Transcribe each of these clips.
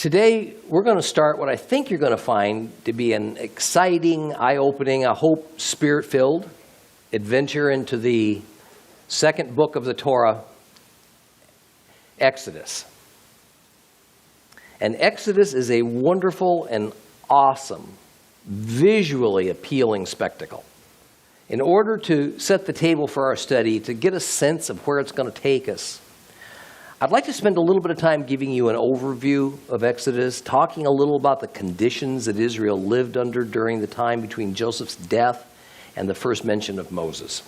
Today, we're going to start what I think you're going to find to be an exciting, eye-opening, I hope spirit-filled adventure into the second book of the Torah, Exodus. And Exodus is a wonderful and awesome, visually appealing spectacle. In order to set the table for our study, to get a sense of where it's going to take us, I'd like to spend a little bit of time giving you an overview of Exodus, talking a little about the conditions that Israel lived under during the time between Joseph's death and the first mention of Moses.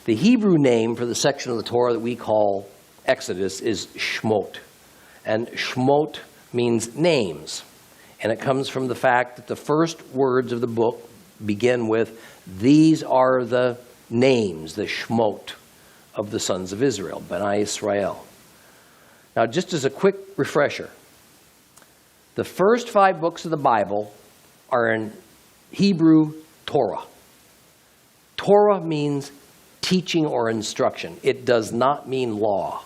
The Hebrew name for the section of the Torah that we call Exodus is Shmot. And Shmot means names. And it comes from the fact that the first words of the book begin with, these are the names, the Shmot of the sons of Israel, B'nai Israel. Now, just as a quick refresher, the first 5 books of the Bible are in Hebrew Torah. Torah means teaching or instruction. It does not mean law.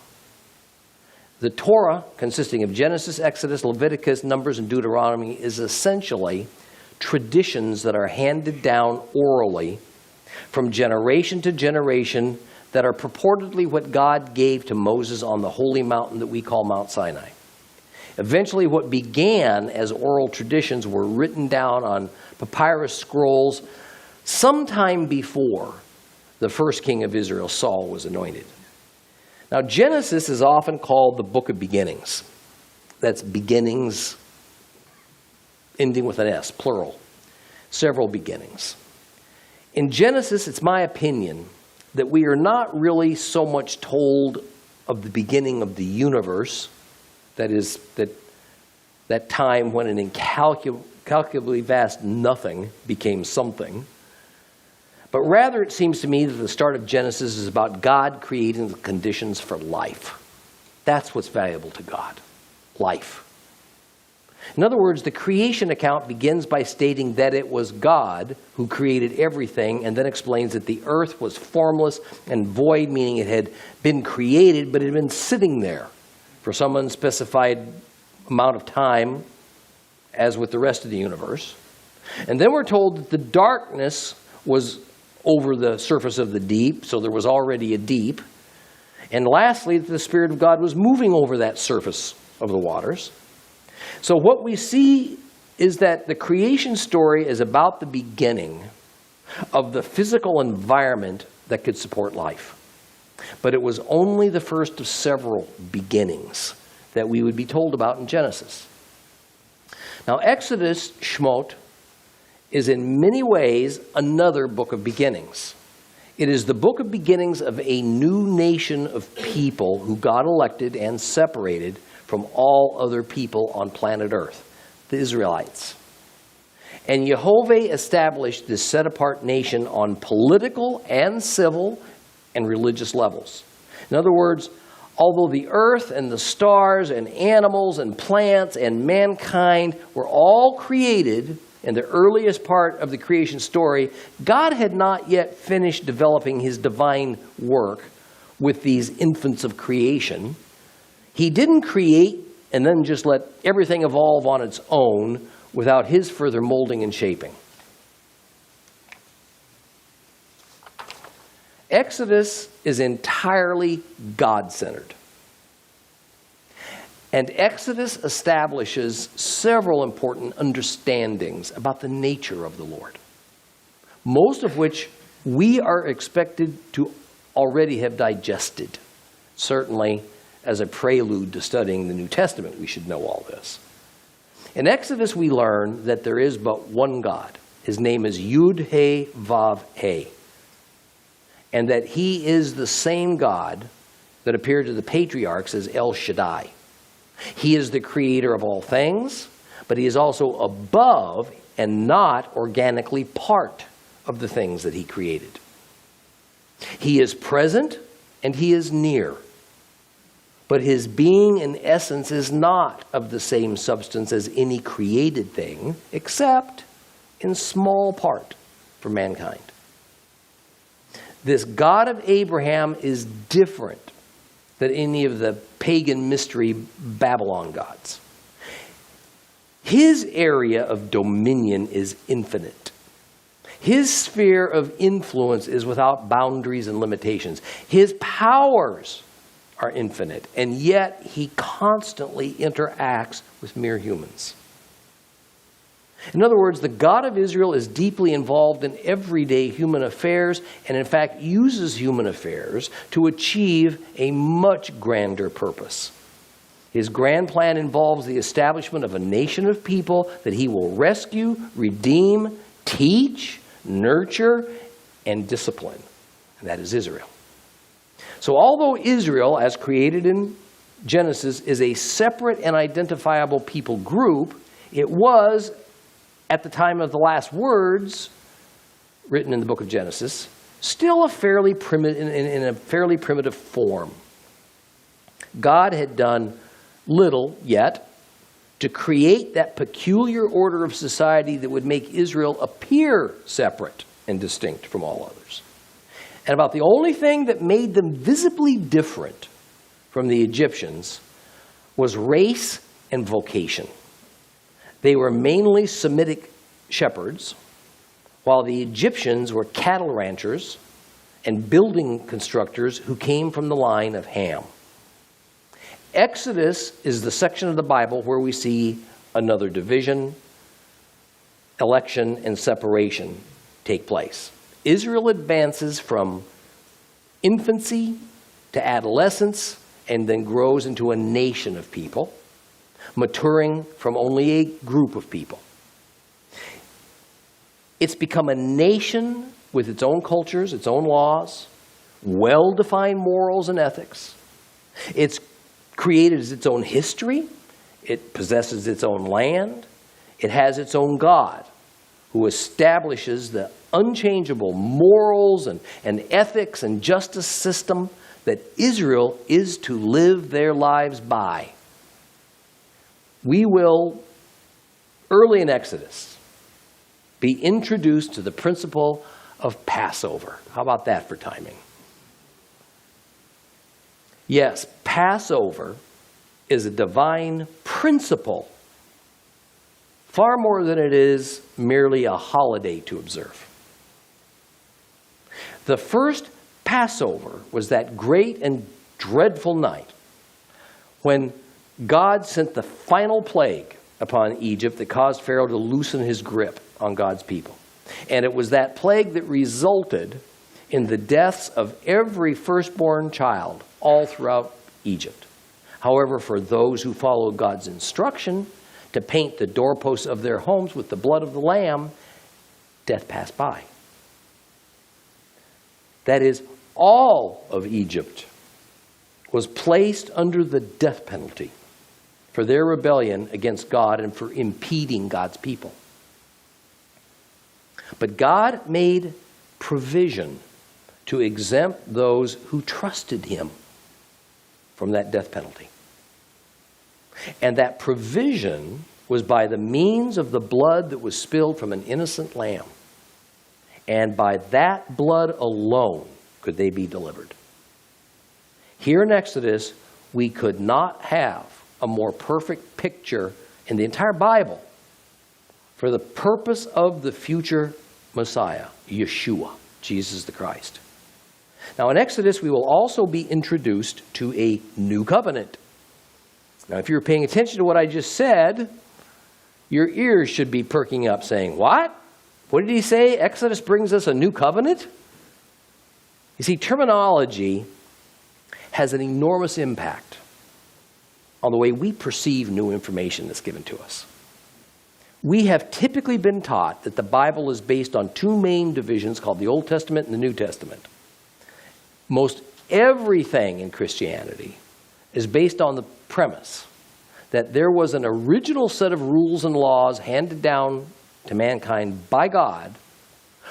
The Torah, consisting of Genesis, Exodus, Leviticus, Numbers, and Deuteronomy, is essentially traditions that are handed down orally from generation to generation that are purportedly what God gave to Moses on the holy mountain that we call Mount Sinai. Eventually, what began as oral traditions were written down on papyrus scrolls sometime before the first king of Israel, Saul, was anointed. Now, Genesis is often called the book of beginnings. That's beginnings ending with an S, plural. Several beginnings. In Genesis, it's my opinion that we are not really so much told of the beginning of the universe, that is, that time when an incalculably vast nothing became something, but rather it seems to me that the start of Genesis is about God creating the conditions for life. That's what's valuable to God, life. In other words, the creation account begins by stating that it was God who created everything, and then explains that the earth was formless and void, meaning it had been created, but it had been sitting there for some unspecified amount of time, as with the rest of the universe. And then we're told that the darkness was over the surface of the deep, so there was already a deep. And lastly, that the Spirit of God was moving over that surface of the waters. So what we see is that the creation story is about the beginning of the physical environment that could support life. But it was only the first of several beginnings that we would be told about in Genesis. Now, Exodus, Shmot, is in many ways another book of beginnings. It is the book of beginnings of a new nation of people who God elected and separated from all other people on planet Earth, the Israelites. And Yehovah established this set-apart nation on political and civil and religious levels. In other words, although the earth and the stars and animals and plants and mankind were all created in the earliest part of the creation story, God had not yet finished developing his divine work with these infants of creation. He didn't create and then just let everything evolve on its own without his further molding and shaping. Exodus is entirely God-centered. And Exodus establishes several important understandings about the nature of the Lord, most of which we are expected to already have digested. Certainly, as a prelude to studying the New Testament, we should know all this. In Exodus, we learn that there is but one God. His name is Yud-He-Vav-He. And that he is the same God that appeared to the patriarchs as El Shaddai. He is the creator of all things, but he is also above and not organically part of the things that he created. He is present and he is near. But his being and essence is not of the same substance as any created thing, except in small part for mankind. This God of Abraham is different than any of the pagan mystery Babylon gods. His area of dominion is infinite. His sphere of influence is without boundaries and limitations. His powers are infinite, and yet he constantly interacts with mere humans. In other words, the God of Israel is deeply involved in everyday human affairs, and in fact uses human affairs to achieve a much grander purpose. His grand plan involves the establishment of a nation of people that he will rescue, redeem, teach, nurture, and discipline. And that is Israel. So although Israel, as created in Genesis, is a separate and identifiable people group, it was, at the time of the last words written in the book of Genesis, still in a fairly primitive form. God had done little yet to create that peculiar order of society that would make Israel appear separate and distinct from all others. And about the only thing that made them visibly different from the Egyptians was race and vocation. They were mainly Semitic shepherds, while the Egyptians were cattle ranchers and building constructors who came from the line of Ham. Exodus is the section of the Bible where we see another division, election, and separation take place. Israel advances from infancy to adolescence and then grows into a nation of people, maturing from only a group of people. It's become a nation with its own cultures, its own laws, well-defined morals and ethics. It's created its own history. It possesses its own land. It has its own God who establishes the unchangeable morals and ethics and justice system that Israel is to live their lives by. We will, early in Exodus, be introduced to the principle of Passover. How about that for timing? Yes, Passover is a divine principle, far more than it is merely a holiday to observe. The first Passover was that great and dreadful night when God sent the final plague upon Egypt that caused Pharaoh to loosen his grip on God's people. And it was that plague that resulted in the deaths of every firstborn child all throughout Egypt. However, for those who followed God's instruction to paint the doorposts of their homes with the blood of the Lamb, death passed by. That is, all of Egypt was placed under the death penalty for their rebellion against God and for impeding God's people. But God made provision to exempt those who trusted him from that death penalty. And that provision was by the means of the blood that was spilled from an innocent lamb. And by that blood alone could they be delivered. Here in Exodus, we could not have a more perfect picture in the entire Bible for the purpose of the future Messiah, Yeshua, Jesus the Christ. Now in Exodus, we will also be introduced to a new covenant. Now if you're paying attention to what I just said, your ears should be perking up saying, what? What did he say? Exodus brings us a new covenant? You see, terminology has an enormous impact on the way we perceive new information that's given to us. We have typically been taught that the Bible is based on two main divisions called the Old Testament and the New Testament. Most everything in Christianity is based on the premise that there was an original set of rules and laws handed down to mankind by God,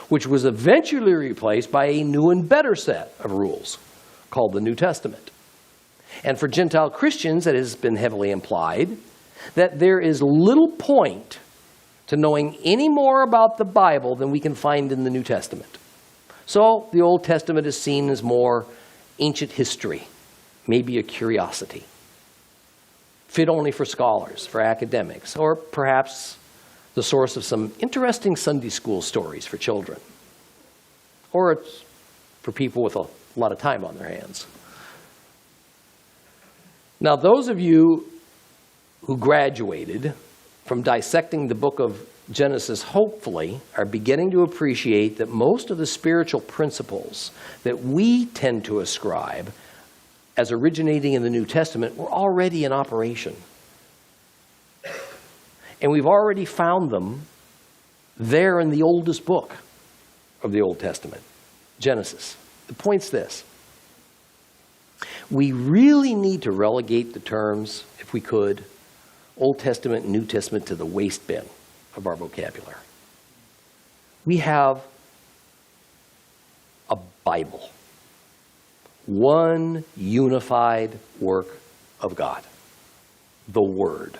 which was eventually replaced by a new and better set of rules called the New Testament. And for Gentile Christians, it has been heavily implied that there is little point to knowing any more about the Bible than we can find in the New Testament. So the Old Testament is seen as more ancient history, maybe a curiosity. fit only for scholars, for academics, or perhaps the source of some interesting Sunday school stories for children. Or it's for people with a lot of time on their hands. Now, those of you who graduated from dissecting the book of Genesis, hopefully, are beginning to appreciate that most of the spiritual principles that we tend to ascribe as originating in the New Testament were already in operation. And we've already found them there in the oldest book of the Old Testament, Genesis. The point's this. We really need to relegate the terms, if we could, Old Testament and New Testament to the waste bin of our vocabulary. We have a Bible, one unified work of God, the Word.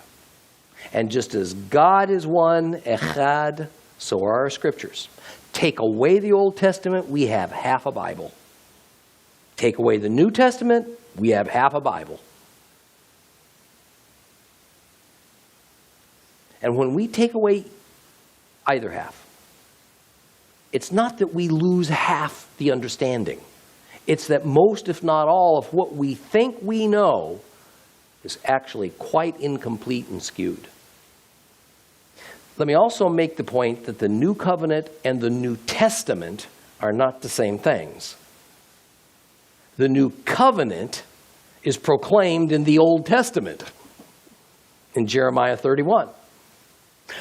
And just as God is one, echad, so are our scriptures. Take away the Old Testament, we have half a Bible. Take away the New Testament, we have half a Bible. And when we take away either half, it's not that we lose half the understanding. It's that most, if not all, of what we think we know is actually quite incomplete and skewed. Let me also make the point that the New Covenant and the New Testament are not the same things. The New Covenant is proclaimed in the Old Testament, in Jeremiah 31.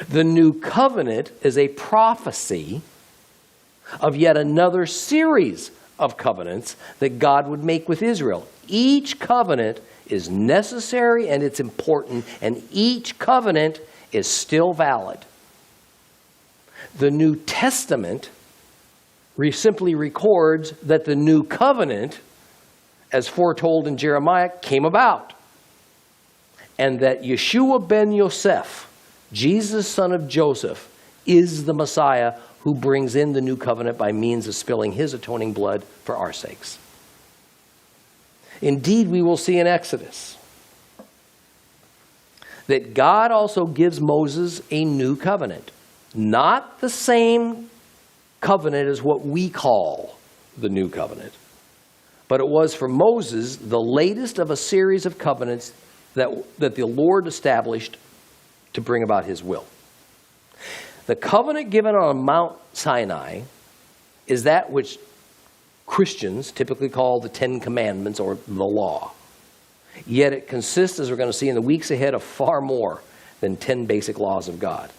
The New Covenant is a prophecy of yet another series of covenants that God would make with Israel. Each covenant is necessary and it's important, and each covenant is still valid. The New Testament simply records that the new covenant, as foretold in Jeremiah, came about, and that Yeshua ben Yosef, Jesus, son of Joseph, is the Messiah who brings in the new covenant by means of spilling his atoning blood for our sakes. Indeed, we will see in Exodus that God also gives Moses a new covenant. Not the same covenant as what we call the new covenant, but it was for Moses the latest of a series of covenants that the Lord established to bring about his will. The covenant given on Mount Sinai is that which Christians typically call the Ten Commandments or the law. Yet it consists, as we're going to see in the weeks ahead, of far more than 10 basic laws of God.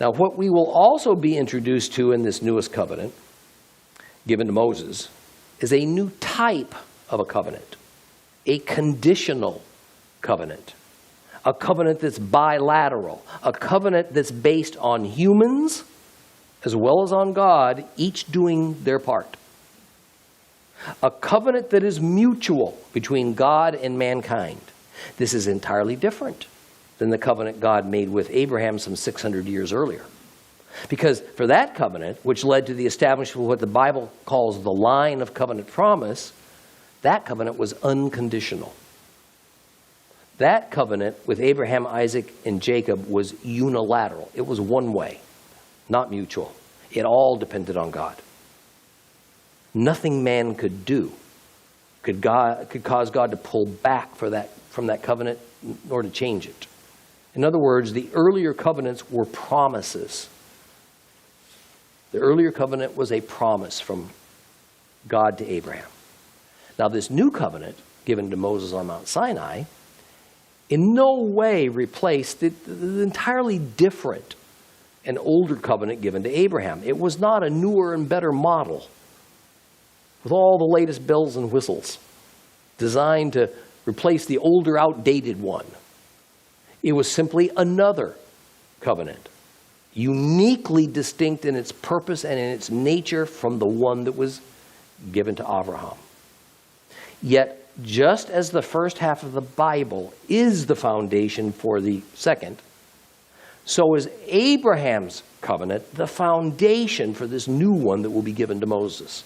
Now, what we will also be introduced to in this newest covenant, given to Moses, is a new type of a covenant, a conditional covenant, a covenant that's bilateral, a covenant that's based on humans as well as on God, each doing their part. A covenant that is mutual between God and mankind. This is entirely different than the covenant God made with Abraham some 600 years earlier. Because for that covenant, which led to the establishment of what the Bible calls the line of covenant promise, that covenant was unconditional. That covenant with Abraham, Isaac, and Jacob was unilateral. It was one way, not mutual. It all depended on God. Nothing man could do could cause God to pull back from that covenant nor to change it. In other words, the earlier covenants were promises. The earlier covenant was a promise from God to Abraham. Now, this new covenant given to Moses on Mount Sinai in no way replaced the entirely different and older covenant given to Abraham. It was not a newer and better model with all the latest bells and whistles designed to replace the older, outdated one. It was simply another covenant, uniquely distinct in its purpose and in its nature from the one that was given to Abraham. Yet, just as the first half of the Bible is the foundation for the second, so is Abraham's covenant the foundation for this new one that will be given to Moses.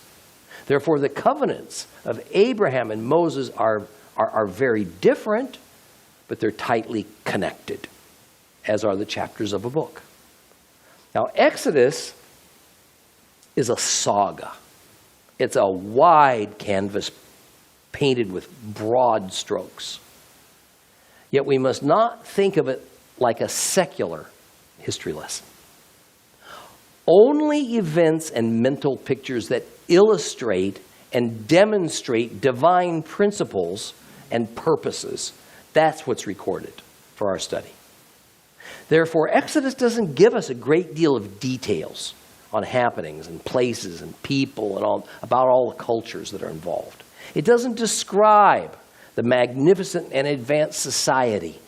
Therefore, the covenants of Abraham and Moses are very different, but they're tightly connected, as are the chapters of a book. Now, Exodus is a saga. It's a wide canvas painted with broad strokes. Yet we must not think of it like a secular history lesson. Only events and mental pictures that illustrate and demonstrate divine principles and purposes, that's what's recorded for our study. Therefore, Exodus doesn't give us a great deal of details on happenings and places and people and about all the cultures that are involved. It doesn't describe the magnificent and advanced society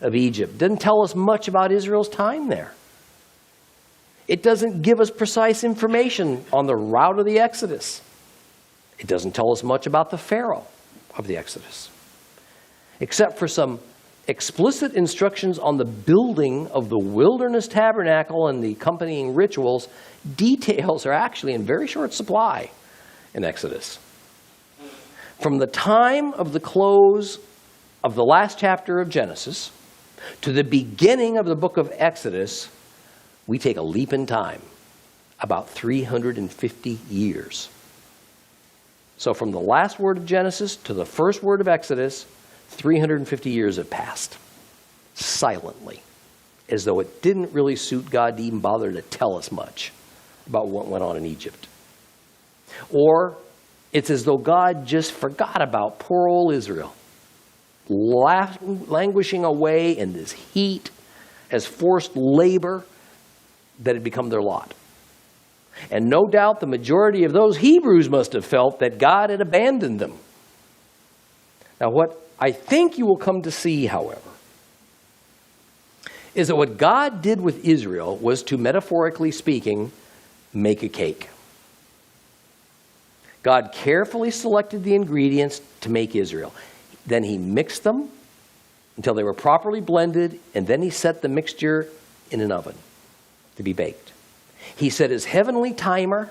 of Egypt. It doesn't tell us much about Israel's time there. It doesn't give us precise information on the route of the Exodus. It doesn't tell us much about the Pharaoh of the Exodus, except for some explicit instructions on the building of the wilderness tabernacle and the accompanying rituals. Details are actually in very short supply in Exodus. From the time of the close of the last chapter of Genesis to the beginning of the book of Exodus, we take a leap in time, about 350 years. So from the last word of Genesis to the first word of Exodus, 350 years have passed, silently, as though it didn't really suit God to even bother to tell us much about what went on in Egypt. Or it's as though God just forgot about poor old Israel, languishing away in this heat as forced labor that had become their lot. And no doubt the majority of those Hebrews must have felt that God had abandoned them. Now, what I think you will come to see, however, is that what God did with Israel was to, metaphorically speaking, make a cake. God carefully selected the ingredients to make Israel. Then he mixed them until they were properly blended, and then he set the mixture in an oven to be baked. He set his heavenly timer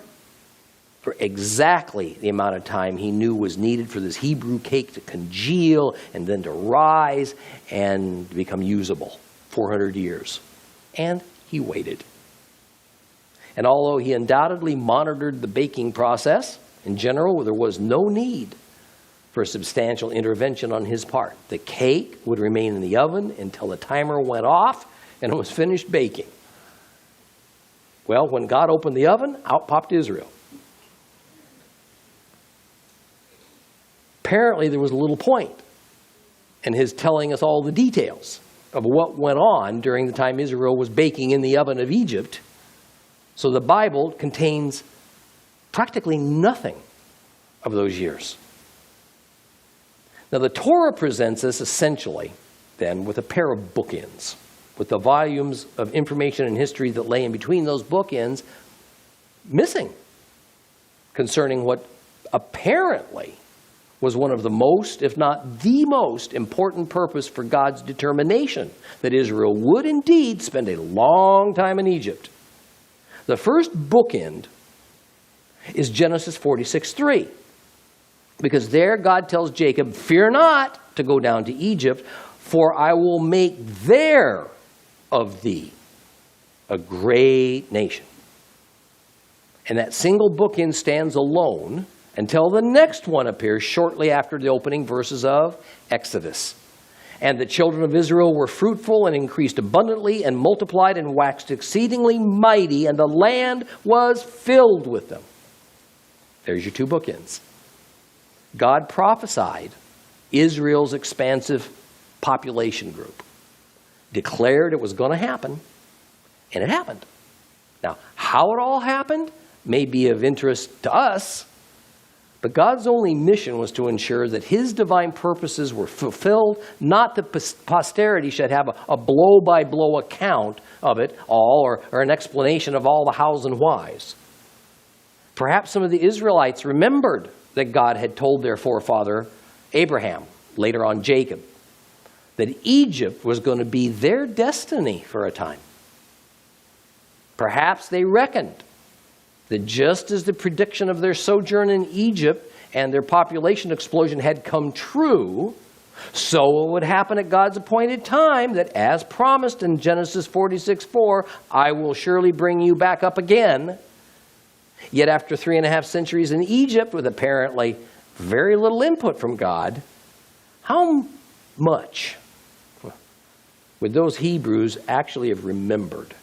for exactly the amount of time he knew was needed for this Hebrew cake to congeal and then to rise and become usable, 400 years. And he waited. And although he undoubtedly monitored the baking process, in general, there was no need for substantial intervention on his part. The cake would remain in the oven until the timer went off and it was finished baking. Well, when God opened the oven, out popped Israel. Apparently, there was a little point in his telling us all the details of what went on during the time Israel was baking in the oven of Egypt. So the Bible contains practically nothing of those years. Now, the Torah presents us essentially, then, with a pair of bookends, with the volumes of information and history that lay in between those bookends missing concerning what apparently was one of the most, if not the most, important purpose for God's determination that Israel would indeed spend a long time in Egypt. The first bookend is Genesis 46:3, because there God tells Jacob, "Fear not to go down to Egypt, for I will make there of thee a great nation." And that single bookend stands alone until the next one appears shortly after the opening verses of Exodus. "And the children of Israel were fruitful and increased abundantly and multiplied and waxed exceedingly mighty, and the land was filled with them." There's your two bookends. God prophesied Israel's expansive population group, declared it was going to happen, and it happened. Now, how it all happened may be of interest to us, but God's only mission was to ensure that his divine purposes were fulfilled, not that posterity should have a blow-by-blow account of it all or an explanation of all the hows and whys. Perhaps some of the Israelites remembered that God had told their forefather Abraham, later on Jacob, that Egypt was going to be their destiny for a time. Perhaps they reckoned that just as the prediction of their sojourn in Egypt and their population explosion had come true, So it would happen at God's appointed time that, as promised in Genesis 46:4, I will surely bring you back up again. Yet after 3.5 centuries in Egypt, with apparently very little input from God, how much would those Hebrews actually have remembered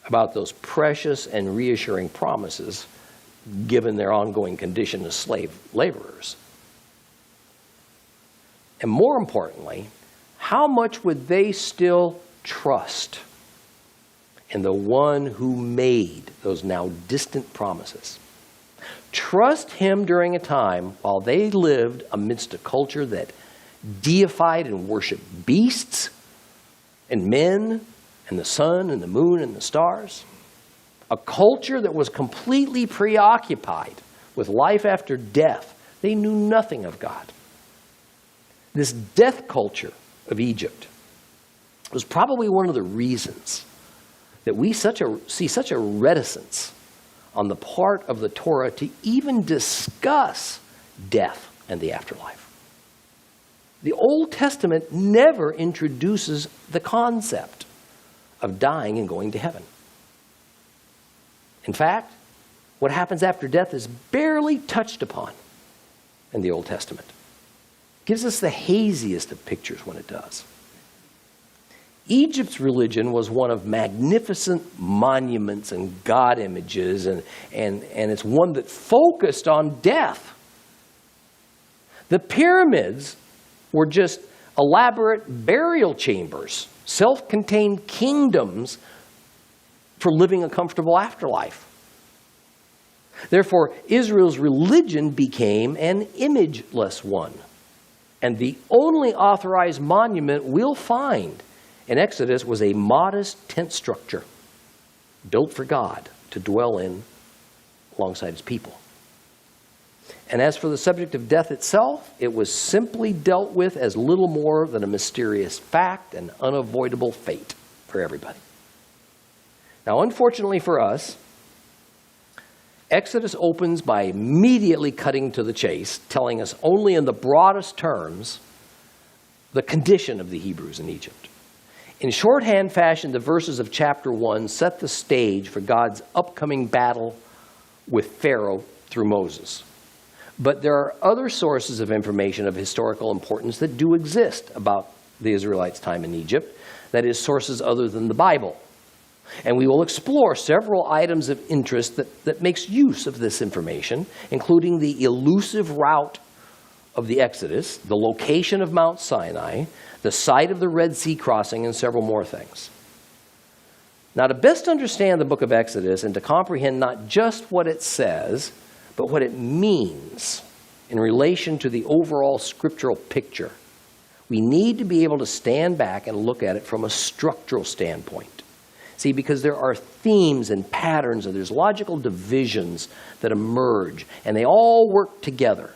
about those precious and reassuring promises given their ongoing condition as slave laborers? And more importantly, how much would they still trust in the one who made those now distant promises? Trust him during a time while they lived amidst a culture that deified and worshiped beasts and men and the sun and the moon and the stars. A culture that was completely preoccupied with life after death. They knew nothing of God. This death culture of Egypt was probably one of the reasons that we see such a reticence on the part of the Torah to even discuss death and the afterlife. The Old Testament never introduces the concept of dying and going to heaven. In fact, what happens after death is barely touched upon in the Old Testament. It gives us the haziest of pictures when it does. Egypt's religion was one of magnificent monuments and god images, and it's one that focused on death. The pyramids were just elaborate burial chambers, self-contained kingdoms for living a comfortable afterlife. Therefore, Israel's religion became an imageless one. And the only authorized monument we'll find in Exodus was a modest tent structure built for God to dwell in alongside his people. And as for the subject of death itself, it was simply dealt with as little more than a mysterious fact and unavoidable fate for everybody. Now, unfortunately for us, Exodus opens by immediately cutting to the chase, telling us only in the broadest terms the condition of the Hebrews in Egypt. In shorthand fashion, the verses of chapter 1 set the stage for God's upcoming battle with Pharaoh through Moses. But there are other sources of information of historical importance that do exist about the Israelites' time in Egypt, that is, sources other than the Bible. And we will explore several items of interest that makes use of this information, including the elusive route of the Exodus, the location of Mount Sinai, the site of the Red Sea crossing, and several more things. Now, to best understand the book of Exodus and to comprehend not just what it says, but what it means in relation to the overall scriptural picture, we need to be able to stand back and look at it from a structural standpoint. See, because there are themes and patterns and there's logical divisions that emerge, and they all work together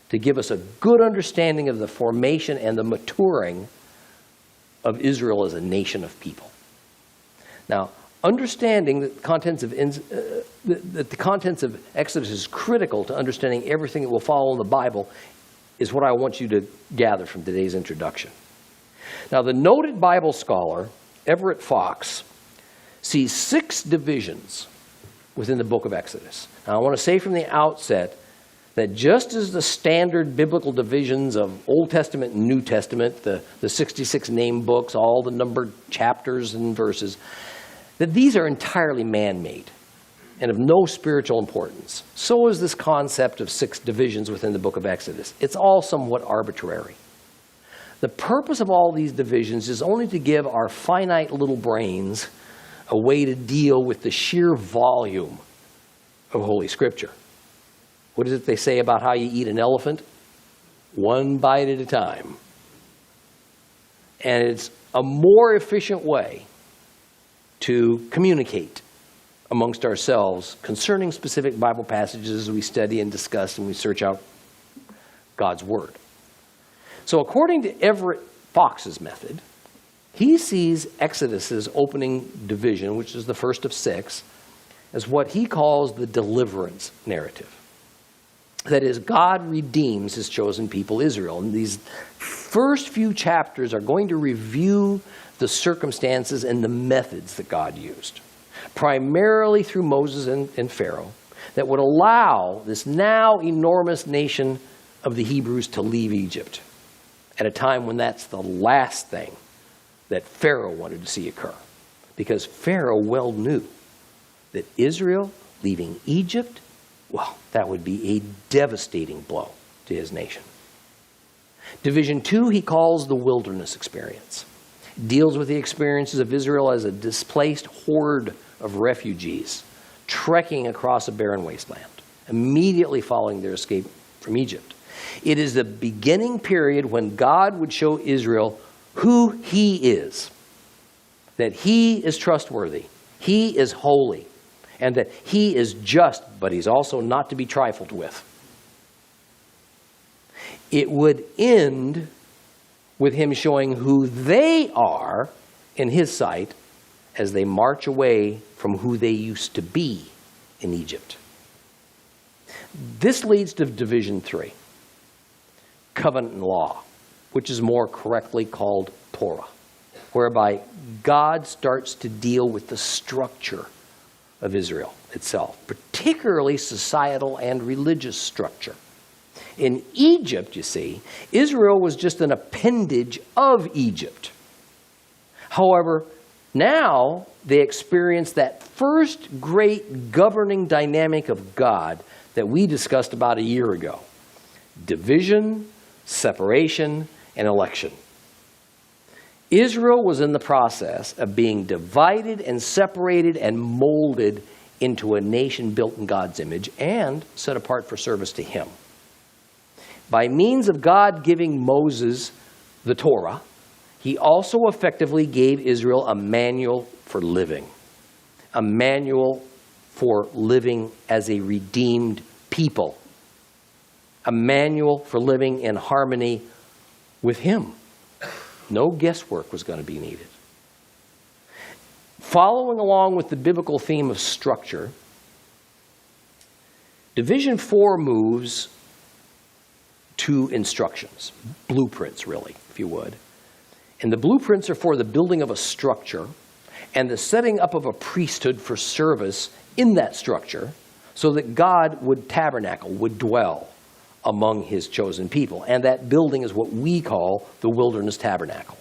to give us a good understanding of the formation and the maturing of Israel as a nation of people. Now, understanding that the contents of Exodus is critical to understanding everything that will follow in the Bible is what I want you to gather from today's introduction. Now, the noted Bible scholar Everett Fox sees 6 divisions within the book of Exodus. Now, I want to say from the outset that just as the standard biblical divisions of Old Testament and New Testament, the 66 name books, all the numbered chapters and verses, that these are entirely man-made and of no spiritual importance. So is this concept of 6 divisions within the book of Exodus. It's all somewhat arbitrary. The purpose of all these divisions is only to give our finite little brains a way to deal with the sheer volume of Holy Scripture. What is it they say about how you eat an elephant? One bite at a time. And it's a more efficient way to communicate amongst ourselves concerning specific Bible passages as we study and discuss and we search out God's Word. So according to Everett Fox's method, he sees Exodus's opening division, which is the first of 6, as what he calls the deliverance narrative. That is, God redeems his chosen people, Israel. And these first few chapters are going to review the circumstances and the methods that God used, primarily through Moses and Pharaoh, that would allow this now enormous nation of the Hebrews to leave Egypt at a time when that's the last thing that Pharaoh wanted to see occur. Because Pharaoh well knew that Israel leaving Egypt, well, that would be a devastating blow to his nation. Division 2 he calls the wilderness experience. It deals with the experiences of Israel as a displaced horde of refugees trekking across a barren wasteland, immediately following their escape from Egypt. It is the beginning period when God would show Israel who he is, that he is trustworthy, he is holy, and that he is just, but he's also not to be trifled with. It would end with him showing who they are in his sight as they march away from who they used to be in Egypt. This leads to Division 3, covenant and law, which is more correctly called Torah, whereby God starts to deal with the structure of Israel itself, particularly societal and religious structure. In Egypt, you see, Israel was just an appendage of Egypt. However, now they experience that first great governing dynamic of God that we discussed about a year ago: division, separation, and election. Israel was in the process of being divided and separated and molded into a nation built in God's image and set apart for service to him. By means of God giving Moses the Torah, he also effectively gave Israel a manual for living, a manual for living as a redeemed people, a manual for living in harmony with him. No guesswork was going to be needed. Following along with the biblical theme of structure, Division 4 moves to instructions, blueprints really, if you would. And the blueprints are for the building of a structure and the setting up of a priesthood for service in that structure so that God would tabernacle, would dwell among his chosen people. And that building is what we call the wilderness tabernacle.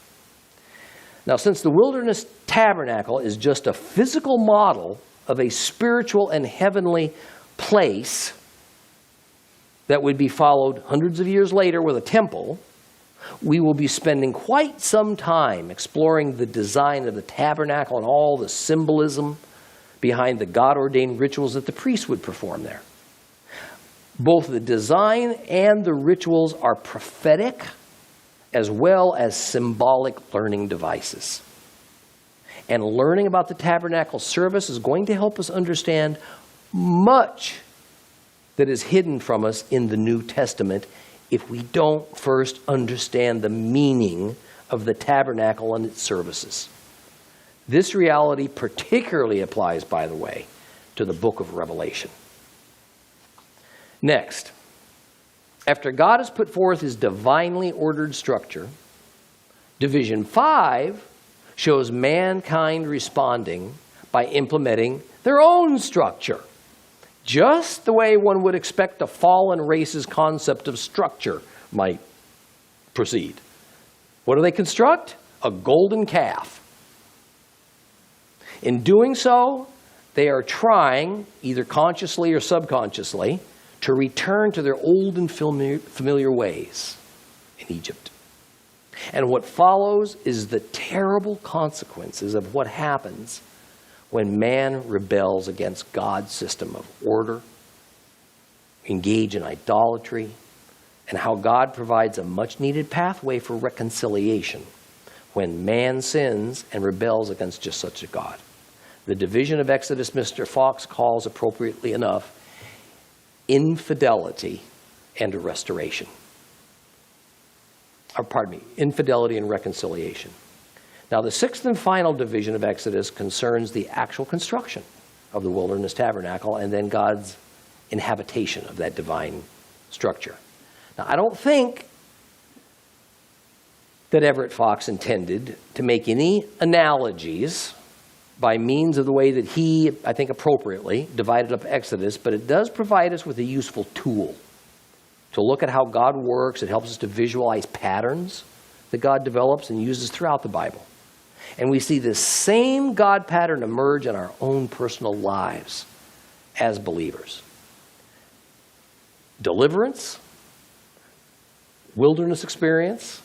Now, since the wilderness tabernacle is just a physical model of a spiritual and heavenly place that would be followed hundreds of years later with a temple, we will be spending quite some time exploring the design of the tabernacle and all the symbolism behind the God-ordained rituals that the priests would perform there. Both the design and the rituals are prophetic as well as symbolic learning devices. And learning about the tabernacle service is going to help us understand much that is hidden from us in the New Testament if we don't first understand the meaning of the tabernacle and its services. This reality particularly applies, by the way, to the book of Revelation. Next, after God has put forth his divinely ordered structure, Division 5 shows mankind responding by implementing their own structure, just the way one would expect a fallen race's concept of structure might proceed. What do they construct? A golden calf. In doing so, they are trying, either consciously or subconsciously, to return to their old and familiar ways in Egypt. And what follows is the terrible consequences of what happens when man rebels against God's system of order, engage in idolatry, and how God provides a much-needed pathway for reconciliation when man sins and rebels against just such a God. The division of Exodus Mr. Fox calls, appropriately enough, infidelity and restoration. Infidelity and reconciliation. Now, the sixth and final division of Exodus concerns the actual construction of the wilderness tabernacle and then God's inhabitation of that divine structure. Now, I don't think that Everett Fox intended to make any analogies by means of the way that he, I think appropriately, divided up Exodus, but it does provide us with a useful tool to look at how God works. It helps us to visualize patterns that God develops and uses throughout the Bible. And we see this same God pattern emerge in our own personal lives as believers. Deliverance, wilderness experience,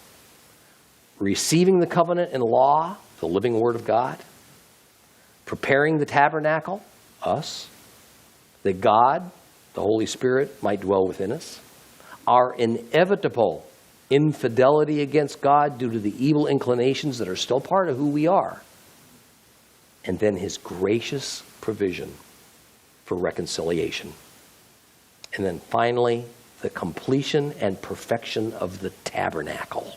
receiving the covenant and law, the living Word of God, preparing the tabernacle, us, that God, the Holy Spirit, might dwell within us, our inevitable infidelity against God due to the evil inclinations that are still part of who we are, and then His gracious provision for reconciliation. And then finally, the completion and perfection of the tabernacle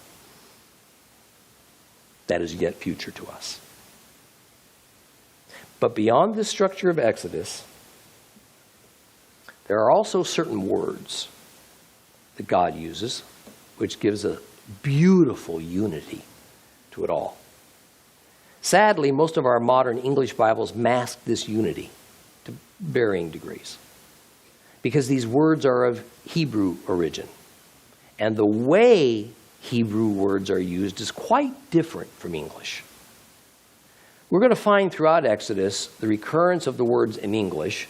that is yet future to us. But beyond the structure of Exodus, there are also certain words that God uses, which gives a beautiful unity to it all. Sadly, most of our modern English Bibles mask this unity to varying degrees, because these words are of Hebrew origin. And the way Hebrew words are used is quite different from English. We're going to find throughout Exodus the recurrence of the words in English: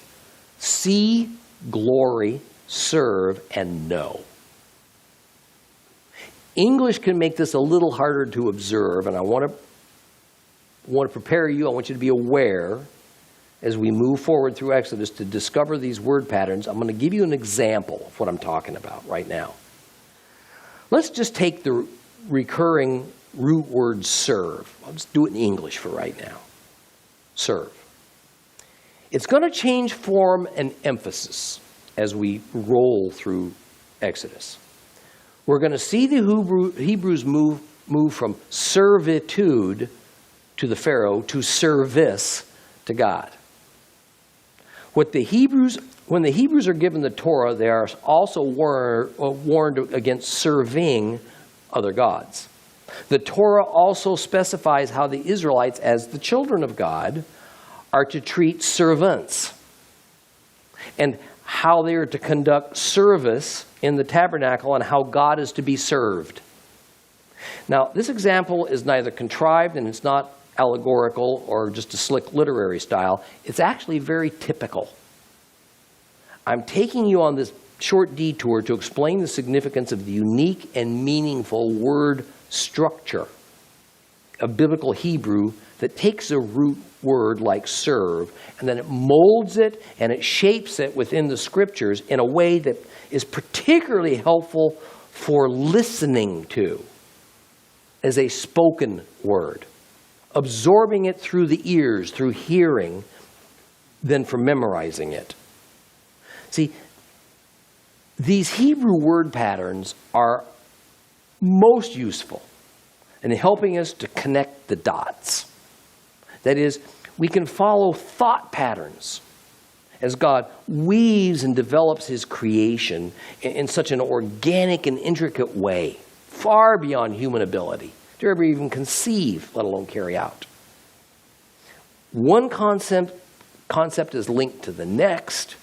see, glory, serve, and know. English can make this a little harder to observe, and I want to prepare you. I want you to be aware as we move forward through Exodus to discover these word patterns. I'm going to give you an example of what I'm talking about right now. Let's just take the recurring root word serve. I'll just do it in English for right now. Serve. It's going to change form and emphasis as we roll through Exodus. We're going to see the Hebrews move from servitude to the Pharaoh to service to God. When the Hebrews are given the Torah, they are also warned against serving other gods. The Torah also specifies how the Israelites, as the children of God, are to treat servants, and how they are to conduct service in the tabernacle, and how God is to be served. Now, this example is neither contrived, and it's not allegorical or just a slick literary style. It's actually very typical. I'm taking you on this short detour to explain the significance of the unique and meaningful word structure of biblical Hebrew that takes a root word like serve, and then it molds it and it shapes it within the scriptures in a way that is particularly helpful for listening to as a spoken word, absorbing it through the ears, through hearing, than for memorizing it. See, these Hebrew word patterns are most useful in helping us to connect the dots. That is, we can follow thought patterns as God weaves and develops His creation in such an organic and intricate way, far beyond human ability to ever even conceive, let alone carry out. One concept is linked to the next,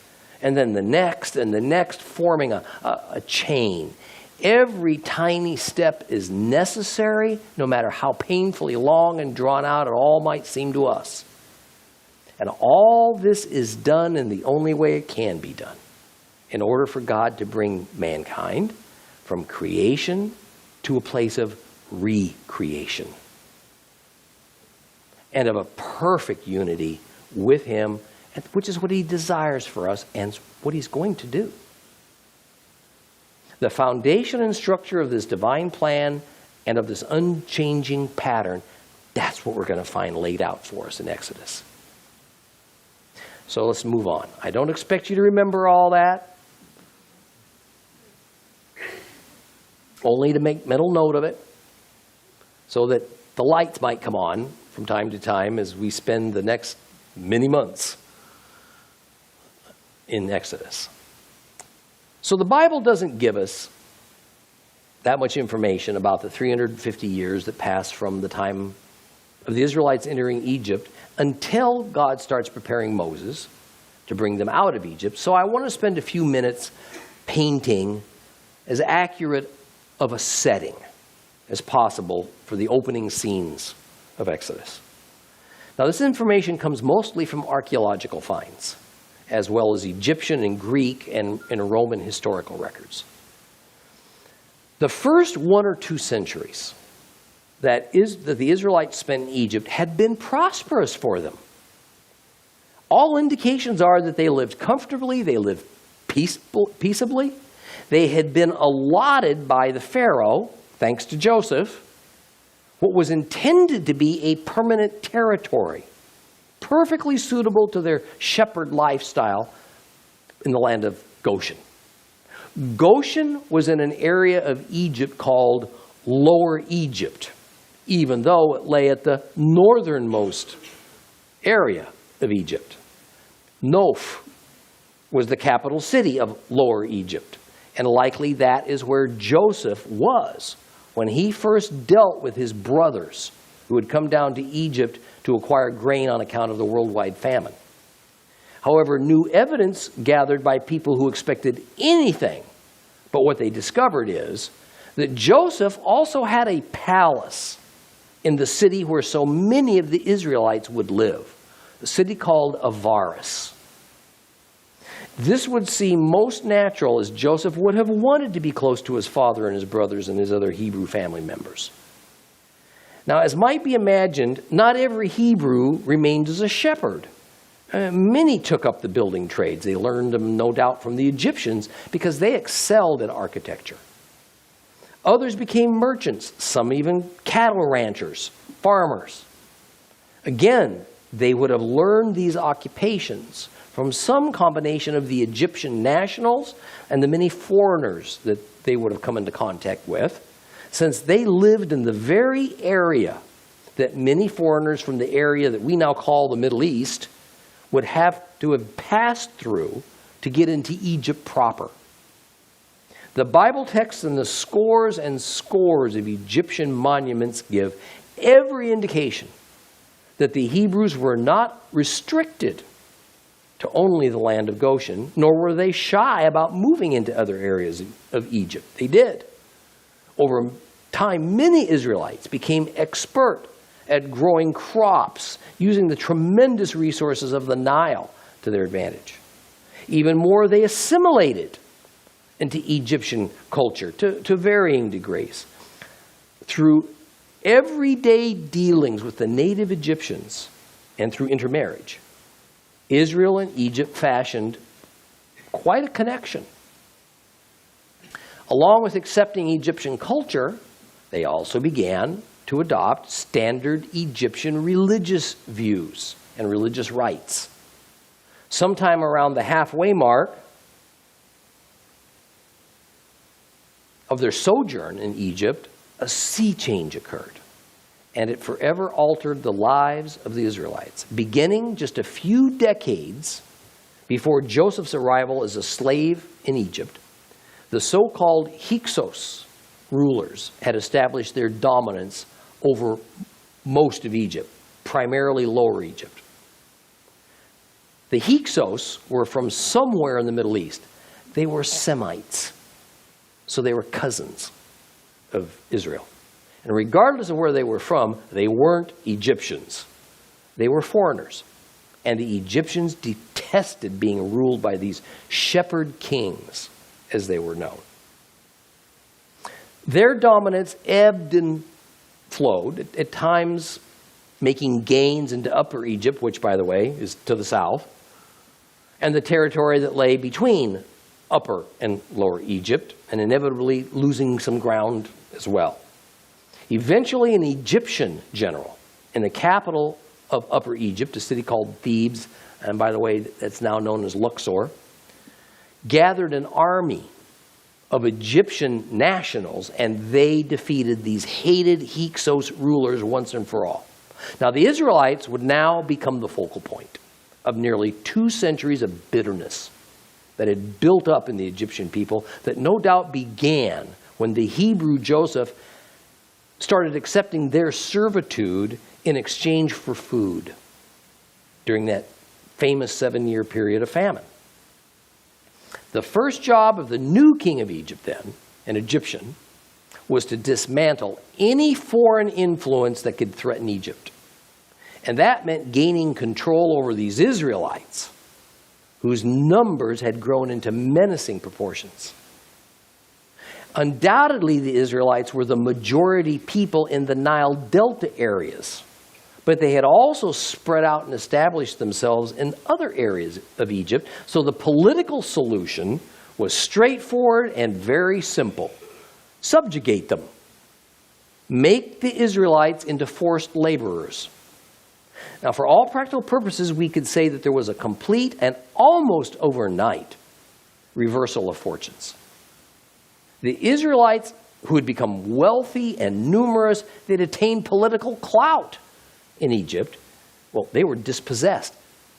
and then the next, and the next, forming a chain. Every tiny step is necessary, no matter how painfully long and drawn out it all might seem to us. And all this is done in the only way it can be done, in order for God to bring mankind from creation to a place of recreation, and of a perfect unity with Him, which is what He desires for us and what He's going to do. The foundation and structure of this divine plan and of this unchanging pattern, that's what we're going to find laid out for us in Exodus. So let's move on. I don't expect you to remember all that, only to make mental note of it, so that the lights might come on from time to time as we spend the next many months in Exodus. So the Bible doesn't give us that much information about the 350 years that passed from the time of the Israelites entering Egypt until God starts preparing Moses to bring them out of Egypt. So I want to spend a few minutes painting as accurate of a setting as possible for the opening scenes of Exodus. Now, this information comes mostly from archaeological finds, as well as Egyptian and Greek and Roman historical records. The first 1 or 2 centuries that the Israelites spent in Egypt had been prosperous for them. All indications are that they lived comfortably, they lived peaceably. They had been allotted by the Pharaoh, thanks to Joseph, what was intended to be a permanent territory, perfectly suitable to their shepherd lifestyle in the land of Goshen. Goshen was in an area of Egypt called Lower Egypt, even though it lay at the northernmost area of Egypt. Noph was the capital city of Lower Egypt, and likely that is where Joseph was when he first dealt with his brothers who had come down to Egypt to acquire grain on account of the worldwide famine. However, new evidence gathered by people who expected anything but what they discovered is that Joseph also had a palace in the city where so many of the Israelites would live, a city called Avaris. This would seem most natural, as Joseph would have wanted to be close to his father and his brothers and his other Hebrew family members. Now, as might be imagined, not every Hebrew remained as a shepherd. Many took up the building trades. They learned them, no doubt, from the Egyptians because they excelled in architecture. Others became merchants, some even cattle ranchers, farmers. Again, they would have learned these occupations from some combination of the Egyptian nationals and the many foreigners that they would have come into contact with, since they lived in the very area that many foreigners from the area that we now call the Middle East would have to have passed through to get into Egypt proper. The Bible texts and the scores and scores of Egyptian monuments give every indication that the Hebrews were not restricted to only the land of Goshen, nor were they shy about moving into other areas of Egypt. They did. Over time, many Israelites became expert at growing crops, using the tremendous resources of the Nile to their advantage. Even more, they assimilated into Egyptian culture to varying degrees. Through everyday dealings with the native Egyptians and through intermarriage, Israel and Egypt fashioned quite a connection. Along with accepting Egyptian culture, they also began to adopt standard Egyptian religious views and religious rites. Sometime around the halfway mark of their sojourn in Egypt, a sea change occurred, and it forever altered the lives of the Israelites. Beginning just a few decades before Joseph's arrival as a slave in Egypt, the so-called Hyksos rulers had established their dominance over most of Egypt, primarily Lower Egypt. The Hyksos were from somewhere in the Middle East. They were Semites, so they were cousins of Israel. And regardless of where they were from, they weren't Egyptians. They were foreigners. And the Egyptians detested being ruled by these shepherd kings, as they were known. Their dominance ebbed and flowed, at times making gains into Upper Egypt, which, by the way, is to the south, and the territory that lay between Upper and Lower Egypt, and inevitably losing some ground as well. Eventually, an Egyptian general in the capital of Upper Egypt, a city called Thebes, and by the way, that's now known as Luxor, gathered an army of Egyptian nationals, and they defeated these hated Hyksos rulers once and for all. Now, the Israelites would now become the focal point of nearly 2 centuries of bitterness that had built up in the Egyptian people that no doubt began when the Hebrew Joseph started accepting their servitude in exchange for food during that famous 7-year period of famine. The first job of the new king of Egypt then, an Egyptian, was to dismantle any foreign influence that could threaten Egypt. And that meant gaining control over these Israelites, whose numbers had grown into menacing proportions. Undoubtedly, the Israelites were the majority people in the Nile Delta areas, but they had also spread out and established themselves in other areas of Egypt. So the political solution was straightforward and very simple. Subjugate them. Make the Israelites into forced laborers. Now, for all practical purposes, we could say that there was a complete and almost overnight reversal of fortunes. The Israelites, who had become wealthy and numerous, they'd attained political clout in Egypt. Well, they were dispossessed.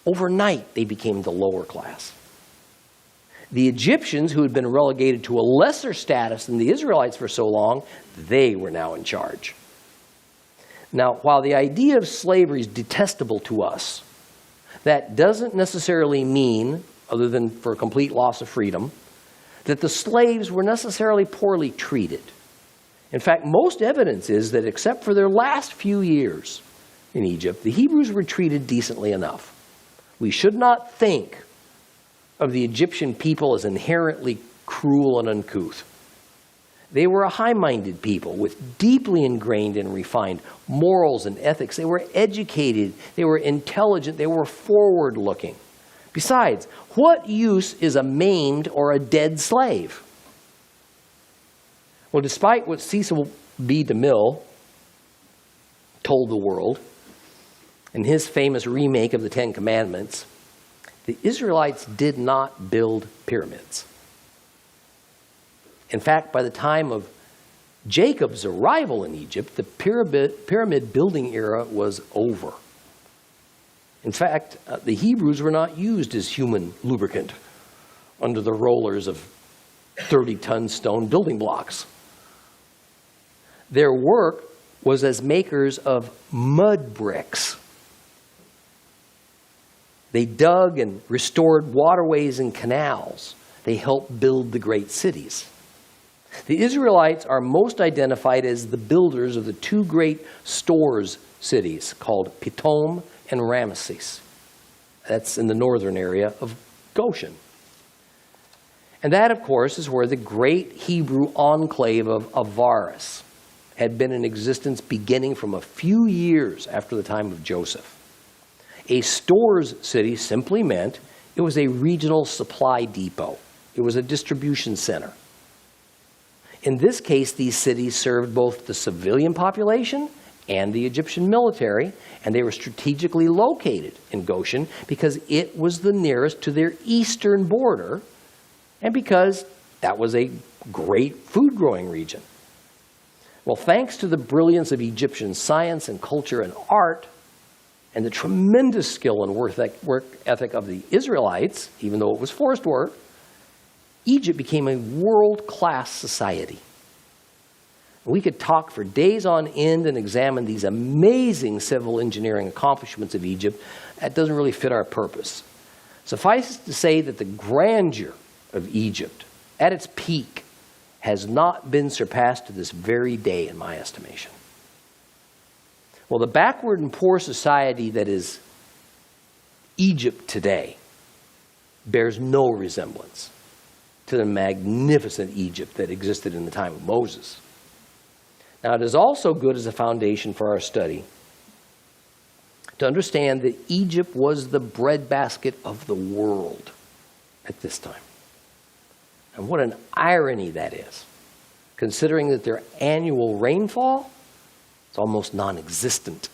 Overnight, they became the lower class. The Egyptians, who had been relegated to a lesser status than the Israelites for so long, they were now in charge. Now, while the idea of slavery is detestable to us, that doesn't necessarily mean, other than for a complete loss of freedom, that the slaves were necessarily poorly treated. In fact, most evidence is that except for their last few years in Egypt, the Hebrews were treated decently enough. We should not think of the Egyptian people as inherently cruel and uncouth. They were a high-minded people with deeply ingrained and refined morals and ethics. They were educated, they were intelligent, they were forward-looking. Besides, what use is a maimed or a dead slave? Well, despite what Cecil B. DeMille told the world in his famous remake of the Ten Commandments, the Israelites did not build pyramids. In fact, by the time of Jacob's arrival in Egypt, the pyramid building era was over. In fact, the Hebrews were not used as human lubricant under the rollers of 30-ton stone building blocks. Their work was as makers of mud bricks. They dug and restored waterways and canals. They helped build the great cities. The Israelites are most identified as the builders of the two great stores cities called Pithom and Ramesses. That's in the northern area of Goshen. And that, of course, is where the great Hebrew enclave of Avaris had been in existence beginning from a few years after the time of Joseph. A stores city simply meant it was a regional supply depot. It was a distribution center. In this case, these cities served both the civilian population and the Egyptian military, and they were strategically located in Goshen because it was the nearest to their eastern border and because that was a great food-growing region. Well, thanks to the brilliance of Egyptian science and culture and art, and the tremendous skill and work ethic of the Israelites, even though it was forced work, Egypt became a world-class society. We could talk for days on end and examine these amazing civil engineering accomplishments of Egypt. That doesn't really fit our purpose. Suffice it to say that the grandeur of Egypt, at its peak, has not been surpassed to this very day, in my estimation. Well, the backward and poor society that is Egypt today bears no resemblance to the magnificent Egypt that existed in the time of Moses. Now, it is also good as a foundation for our study to understand that Egypt was the breadbasket of the world at this time. And what an irony that is, considering that their annual rainfall is almost non-existent.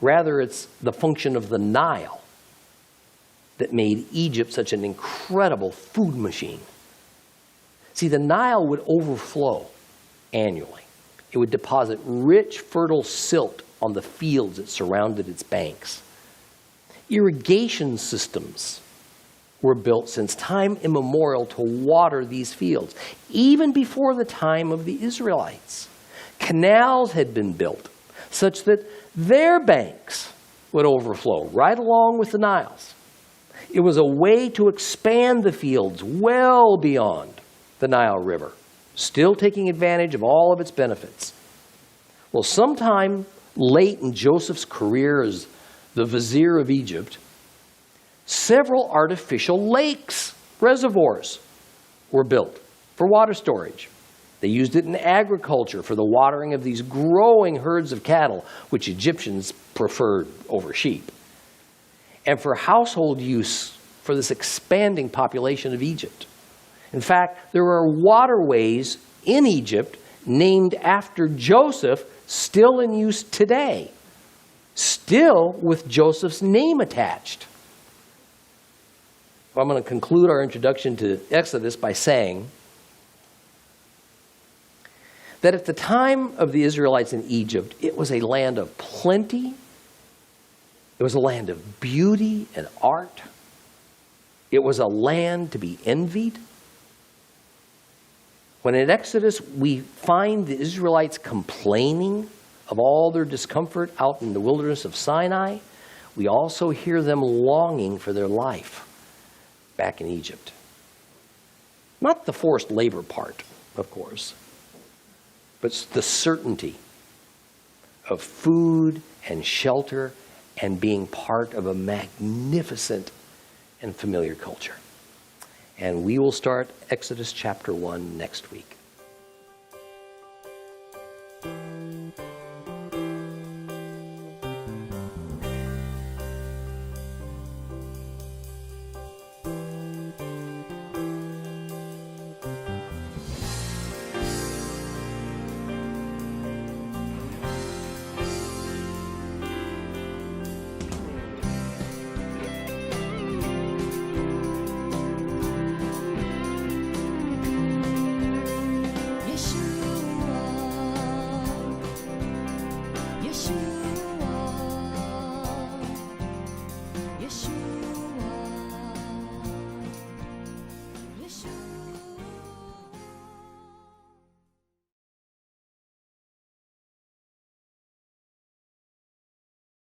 Rather, it's the function of the Nile that made Egypt such an incredible food machine. See, the Nile would overflow annually. It would deposit rich, fertile silt on the fields that surrounded its banks. Irrigation systems were built since time immemorial to water these fields, even before the time of the Israelites. Canals had been built such that their banks would overflow right along with the Nile's. It was a way to expand the fields well beyond the Nile River, still taking advantage of all of its benefits. Well, sometime late in Joseph's career as the vizier of Egypt, several artificial lakes, reservoirs, were built for water storage. They used it in agriculture for the watering of these growing herds of cattle, which Egyptians preferred over sheep, and for household use for this expanding population of Egypt. In fact, there are waterways in Egypt named after Joseph still in use today, still with Joseph's name attached. I'm going to conclude our introduction to Exodus by saying that at the time of the Israelites in Egypt, it was a land of plenty, it was a land of beauty and art, it was a land to be envied. When in Exodus we find the Israelites complaining of all their discomfort out in the wilderness of Sinai, we also hear them longing for their life back in Egypt. Not the forced labor part, of course, but the certainty of food and shelter and being part of a magnificent and familiar culture. And we will start Exodus chapter 1 next week.